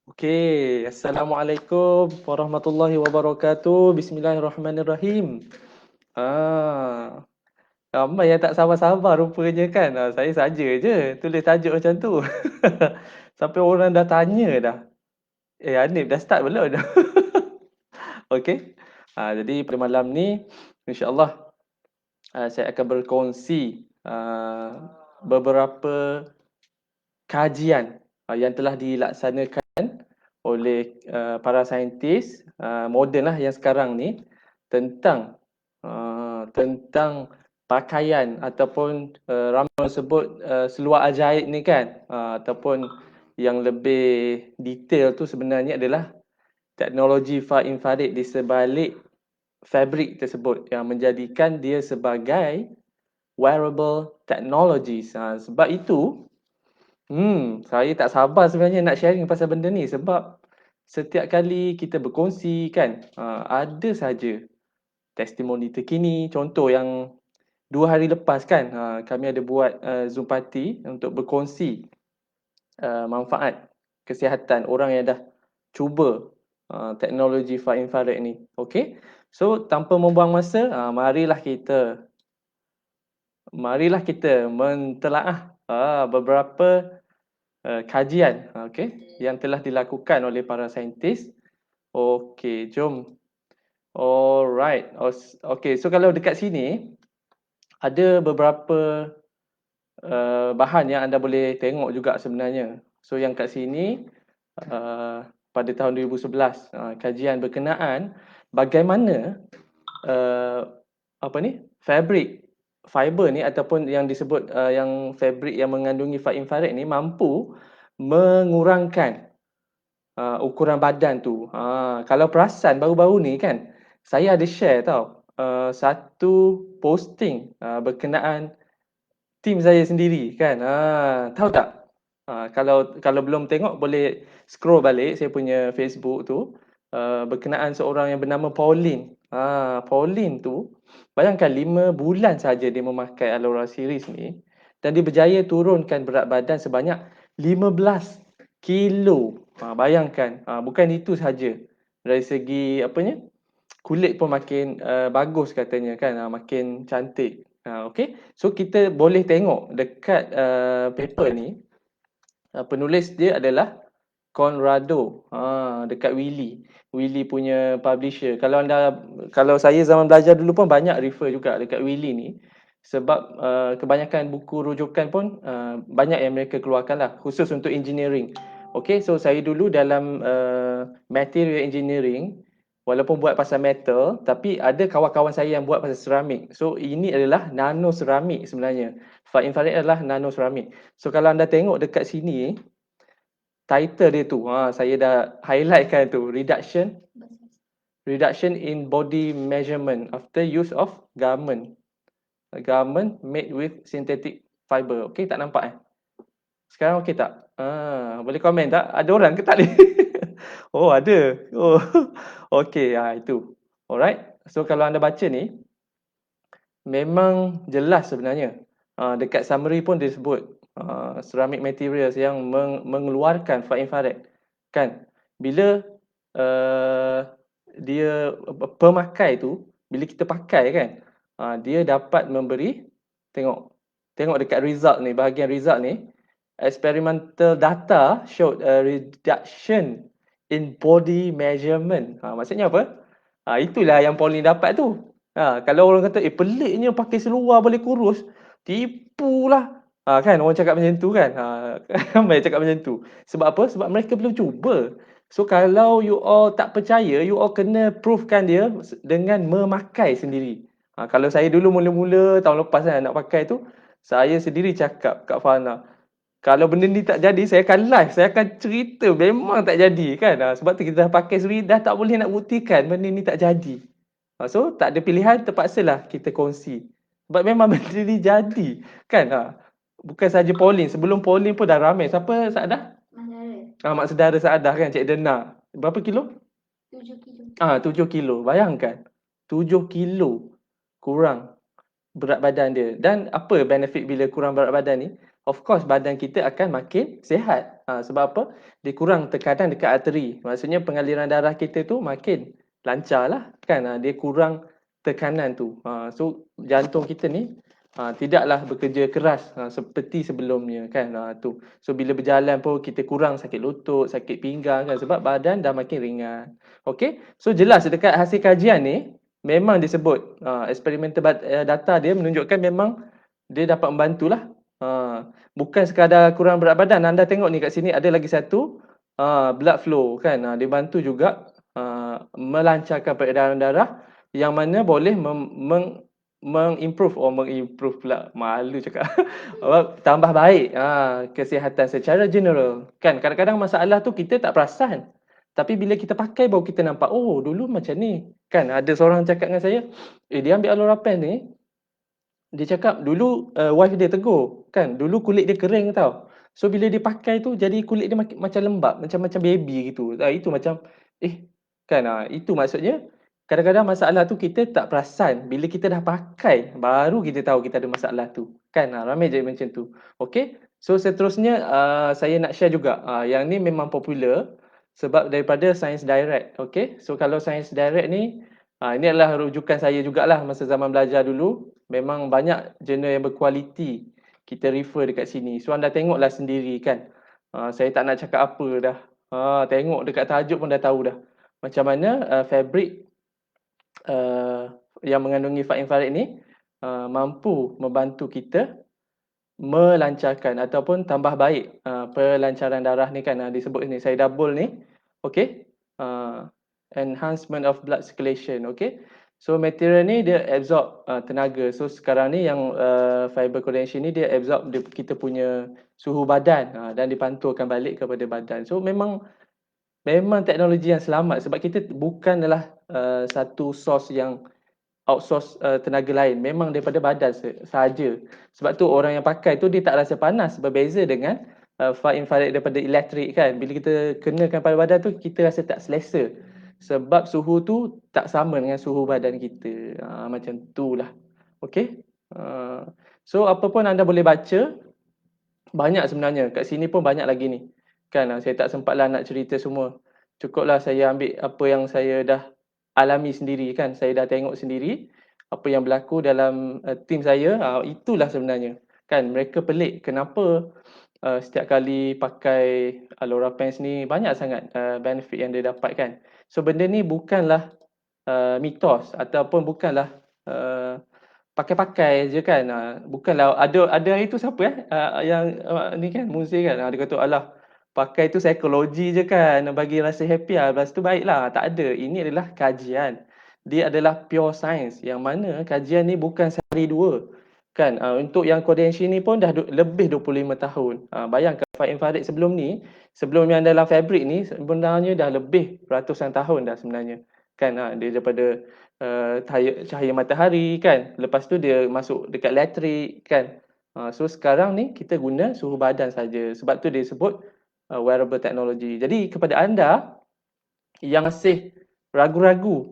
Okey, Assalamualaikum warahmatullahi wabarakatuh. Bismillahirrahmanirrahim. Ah, Ramai yang tak sabar-sabar rupanya kan. Saya saja je tulis tajuk macam tu. Sampai orang dah tanya dah. Hanif dah start belum? Okey. Jadi pada malam ni insya-Allah saya akan berkongsi beberapa kajian yang telah dilaksanakan oleh para saintis moden lah yang sekarang ni tentang pakaian ataupun ramai orang sebut seluar ajaib ni kan, ataupun yang lebih detail tu sebenarnya adalah teknologi far infrared di sebalik fabrik tersebut yang menjadikan dia sebagai wearable technologies. Sebab itu saya tak sabar sebenarnya nak sharing pasal benda ni sebab setiap kali kita berkongsi kan, ada saja testimoni terkini. Contoh yang 2 hari lepas kan, kami ada buat Zoom party untuk berkongsi manfaat kesihatan orang yang dah cuba teknologi far infrared ni. Okey. So tanpa membuang masa, marilah kita mentelaah beberapa kajian okey yang telah dilakukan oleh para saintis. Okey, jom. Alright. Okey, so kalau dekat sini ada beberapa bahan yang anda boleh tengok juga sebenarnya. So yang kat sini pada tahun 2011 kajian berkenaan bagaimana uh, apa ni fabrik fiber ni ataupun yang disebut yang fabrik yang mengandungi far infrared ni mampu mengurangkan ukuran badan tu. Kalau perasan baru-baru ni kan, saya ada share tau satu posting berkenaan tim saya sendiri kan. Tahu tak? Kalau belum tengok boleh scroll balik saya punya Facebook tu berkenaan seorang yang bernama Pauline. Pauline tu bayangkan 5 bulan saja dia memakai Alora series ni dan dia berjaya turunkan berat badan sebanyak 15 kilo. Bayangkan, bukan itu saja. Dari segi apanya? Kulit pun makin bagus katanya kan, makin cantik. Okey. So kita boleh tengok dekat paper ni, penulis dia adalah Conrado, dekat Willy punya publisher. Kalau saya zaman belajar dulu pun banyak refer juga dekat Willy ni sebab kebanyakan buku rujukan pun banyak yang mereka keluarkan lah khusus untuk engineering. Okay, so saya dulu dalam material engineering walaupun buat pasal metal tapi ada kawan-kawan saya yang buat pasal ceramik. So ini adalah nano ceramik sebenarnya. Far infrared adalah nano ceramik. So kalau anda tengok dekat sini title dia tu, saya dah highlightkan tu, reduction in body measurement after use of garment made with synthetic fiber. Okey, tak nampak sekarang okey tak? Boleh komen tak? Ada orang ke tak ni? Oh, ada. Oh. Okey, itu. Alright. So kalau anda baca ni memang jelas sebenarnya. Dekat summary pun disebut ceramic materials yang mengeluarkan far infrared kan. Bila dia pemakai tu, bila kita pakai kan, dia dapat memberi, tengok tengok dekat result ni, bahagian result ni, experimental data showed a reduction in body measurement. Maksudnya apa? Itulah yang Pauline dapat tu. Kalau orang kata peliknya pakai seluar boleh kurus, tipulah. Kan orang cakap macam tu kan. Ramai cakap macam tu. Sebab apa? Sebab mereka belum cuba. So kalau you all tak percaya, you all kena provekan dia dengan memakai sendiri. Kalau saya dulu mula-mula tahun lepas kan nak pakai tu, saya sendiri cakap kat Fana, kalau benda ni tak jadi, saya akan live, saya akan cerita memang tak jadi kan. Sebab tu kita dah pakai sendiri, dah tak boleh nak buktikan benda ni tak jadi. So tak ada pilihan, terpaksalah kita kongsi. Sebab memang benda ni jadi kan. Bukan saja Pauline, sebelum Pauline pun dah ramai. Siapa Saadah? Mak Sedara Saadah kan, Cik Dena. Berapa kilo? 7 kilo. 7 kilo. Bayangkan. 7 kilo kurang berat badan dia. Dan apa benefit bila kurang berat badan ni? Of course badan kita akan makin sihat. Sebab apa? Dia kurang tekanan dekat arteri. Maksudnya pengaliran darah kita tu makin lancar lah kan. Dia kurang tekanan tu. So jantung kita ni tidaklah bekerja keras seperti sebelumnya kan. Tu. So bila berjalan pun kita kurang sakit lutut, sakit pinggang kan sebab badan dah makin ringan. Okey. So jelas dekat hasil kajian ni memang disebut experimental data dia menunjukkan memang dia dapat membantulah. Bukan sekadar kurang berat badan. Anda tengok ni kat sini ada lagi satu blood flow kan. Dia bantu juga melancarkan peredaran darah yang mana boleh mengimprove pula, malu cakap. Tambah baik kesihatan secara general. Kan kadang-kadang masalah tu kita tak perasan. Tapi bila kita pakai baru kita nampak, oh dulu macam ni. Kan ada seorang cakap dengan saya, dia ambil Allorapen ni, dia cakap dulu wife dia tegur kan, dulu kulit dia kering tau. So bila dia pakai tu jadi kulit dia macam lembap, macam baby gitu. Itu macam kan itu maksudnya kadang-kadang masalah tu kita tak perasan. Bila kita dah pakai baru kita tahu kita ada masalah tu. Kan ramai je macam tu. Okey. So seterusnya saya nak share juga. Yang ni memang popular sebab daripada Science Direct. Okey. So kalau Science Direct ni ini adalah rujukan saya jugalah masa zaman belajar dulu. Memang banyak jurnal yang berkualiti kita refer dekat sini. So anda tengoklah sendiri kan. Saya tak nak cakap apa dah. Tengok dekat tajuk pun dah tahu dah. Macam mana fabrik yang mengandungi far infrared ni mampu membantu kita melancarkan ataupun tambah baik pelancaran darah ni kan. Disebut ni, saya double ni. Okey. Enhancement of blood circulation. Okey. So material ni dia absorb tenaga. So sekarang ni yang fiber condension ni dia absorb kita punya suhu badan dan dipantulkan balik kepada badan. So memang teknologi yang selamat sebab kita bukanlah satu source yang outsource tenaga lain. Memang daripada badan sahaja. Sebab tu orang yang pakai tu dia tak rasa panas, berbeza dengan far infrared daripada elektrik kan. Bila kita kenakan pada badan tu kita rasa tak selesa. Sebab suhu tu tak sama dengan suhu badan kita. Macam tu lah. Okey. So apa pun anda boleh baca, banyak sebenarnya. Kat sini pun banyak lagi ni. Kan saya tak sempatlah nak cerita semua. Cukuplah saya ambil apa yang saya dah alami sendiri kan. Saya dah tengok sendiri apa yang berlaku dalam tim saya. Itulah sebenarnya. Kan mereka pelik kenapa setiap kali pakai Allorapen ni banyak sangat benefit yang dia dapat kan. So benda ni bukanlah mitos ataupun bukanlah pakai-pakai je kan. Bukanlah ada itu siapa yang ni kan Muzi kan. Dia kata alah pakai tu psikologi je kan bagi rasa happy lepas tu baiklah. Tak ada. Ini adalah kajian. Dia adalah pure science yang mana kajian ni bukan sehari dua. Kan untuk yang Kodenshi ni pun dah lebih 25 tahun. Bayangkan far infrared sebelum ni, sebelum yang dalam fabrik ni sebenarnya dah lebih ratusan tahun dah sebenarnya. Kan dia daripada cahaya matahari kan. Lepas tu dia masuk dekat elektrik kan. So sekarang ni kita guna suhu badan saja. Sebab tu dia sebut wearable technology. Jadi kepada anda yang masih ragu-ragu,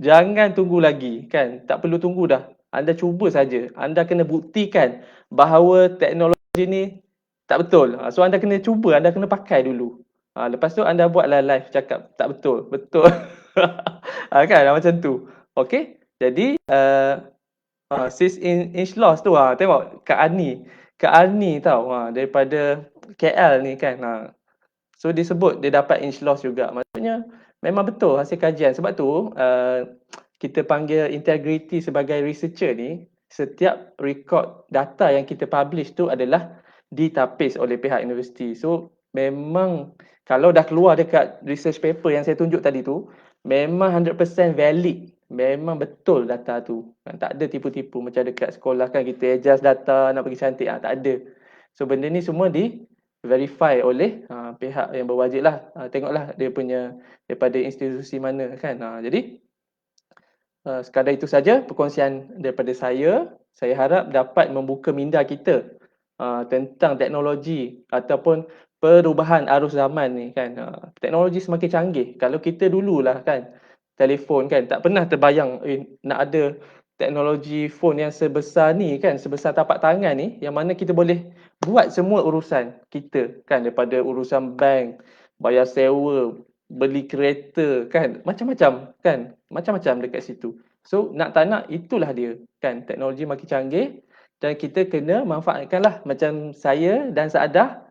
jangan tunggu lagi kan. Tak perlu tunggu dah. Anda cuba saja. Anda kena buktikan bahawa teknologi ni tak betul. So anda kena cuba, anda kena pakai dulu. Lepas tu anda buatlah live cakap tak betul. Betul. Kan macam tu. Okey. Jadi sis inch loss tu tengok Kak Ani tahu daripada KL ni kan. So disebut dia dapat inch loss juga. Maksudnya memang betul hasil kajian. Sebab tu kita panggil integrity sebagai researcher ni, setiap record data yang kita publish tu adalah ditapis oleh pihak universiti. So memang kalau dah keluar dekat research paper yang saya tunjuk tadi tu, memang 100% valid. Memang betul data tu. Tak ada tipu-tipu macam dekat sekolah kan kita adjust data nak bagi cantik. Tak ada. So benda ni semua di verify oleh pihak yang berwajib lah. Tengoklah dia punya daripada institusi mana kan. Jadi sekadar itu saja perkongsian daripada saya. Saya harap dapat membuka minda kita tentang teknologi ataupun perubahan arus zaman ni kan. Teknologi semakin canggih. Kalau kita dululah kan telefon kan tak pernah terbayang nak ada teknologi phone yang sebesar ni kan, sebesar tapak tangan ni yang mana kita boleh buat semua urusan kita kan, daripada urusan bank, bayar sewa, beli kereta kan, macam-macam kan, macam-macam dekat situ. So nak tak nak itulah dia kan, teknologi makin canggih dan kita kena manfaatkanlah. Macam saya dan Saadah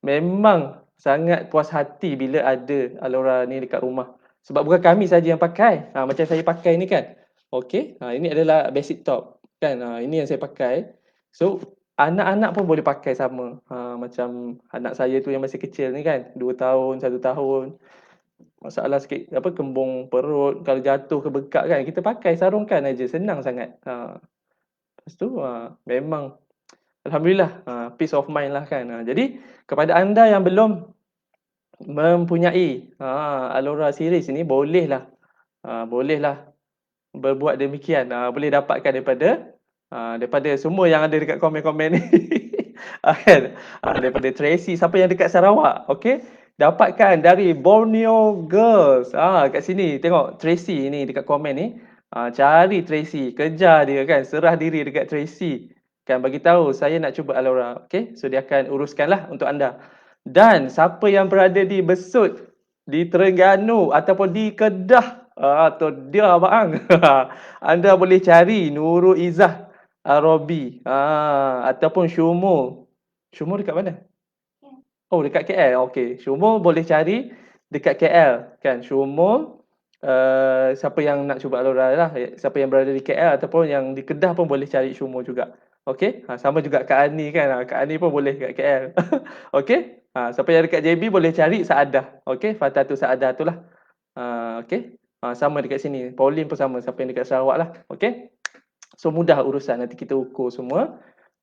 memang sangat puas hati bila ada Alora ni dekat rumah. Sebab bukan kami saja yang pakai. Macam saya pakai ni kan. Okey, ini adalah basic top kan. Ini yang saya pakai. So anak-anak pun boleh pakai sama. Macam anak saya tu yang masih kecil ni kan, 2 tahun, 1 tahun. Masalah sikit apa kembung perut, kalau jatuh ke bengkak kan, kita pakai sarungkan aja, senang sangat. Lepas tu memang alhamdulillah peace of mind lah kan. Jadi kepada anda yang belum mempunyai Alora series ni, bolehlah berbuat demikian. Boleh dapatkan daripada semua yang ada dekat komen-komen ni. Kan? Daripada Tracy, siapa yang dekat Sarawak, okey? Dapatkan dari Borneo Girls. Kat sini tengok Tracy ni dekat komen ni. Cari Tracy, kejar dia kan, serah diri dekat Tracy. Kan bagi tahu saya nak cuba Alora, okey? So dia akan uruskanlah untuk anda. Dan siapa yang berada di Besut, di Terengganu ataupun di Kedah, tu dia bang. Anda boleh cari Nurul Izzah Arabi, ataupun Syumur. Syumur dekat mana? Oh, dekat KL. Okey, Syumur boleh cari dekat KL kan. Syumur, siapa yang nak cuba Alora lah, siapa yang berada di KL ataupun yang di Kedah pun boleh cari Syumur juga. Okey, sama juga Kak Ani kan. Kak Ani pun boleh kat KL. Okey. Siapa yang dekat JB boleh cari Saadah. Okey, Fatatu Saadah tu lah. Okey. Sama dekat sini. Pauline pun sama, siapa yang dekat Sarawak lah. Okey. So mudah urusan, nanti kita ukur semua,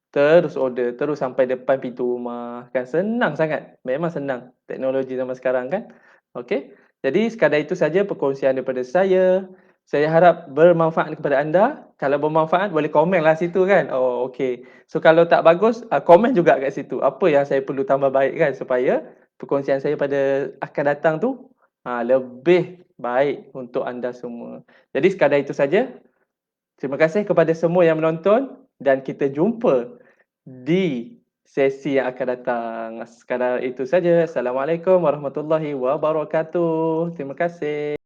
terus order, terus sampai depan pintu rumah kan, senang sangat. Memang senang teknologi zaman sekarang kan. Okey. Jadi sekadar itu saja perkongsian daripada saya. Saya harap bermanfaat kepada anda. Kalau bermanfaat boleh komenlah situ kan. Oh okey. So kalau tak bagus, komen juga kat situ. Apa yang saya perlu tambah baik kan, supaya perkongsian saya pada akan datang tu lebih baik untuk anda semua. Jadi sekadar itu saja. Terima kasih kepada semua yang menonton dan kita jumpa di sesi yang akan datang. Sekadar itu saja. Assalamualaikum warahmatullahi wabarakatuh. Terima kasih.